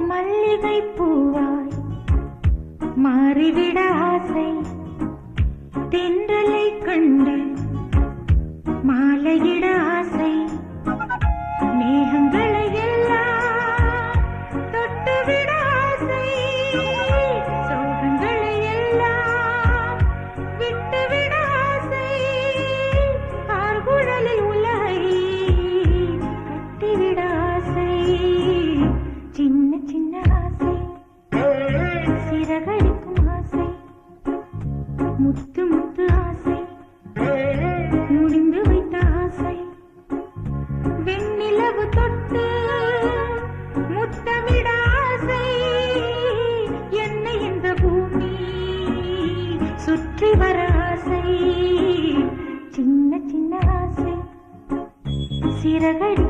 மல்லிகை பூவாய் மாறிவிட ஆசை, தென்றலை கண்டு மாலையிட ஆசை, மேகங்களை எல்லாம் தொட்டுவிட ஆசை, சோகங்களை எல்லாம் விட்டுவிட ஆசை, ஆர்குழலில் உலகை கட்டிவிட ஆசை, சின்ன சின்ன ஆசை, சிறகடிக்கும் ஆசை, முத்து முத்து ஆசை, முடிந்து வைத்த ஆசை, வெண்ணிலவு தொட்டு முத்தமிட ஆசை, என்னை இந்த பூமி சுற்றி வர ஆசை, சின்ன சின்ன ஆசை, சிறகடி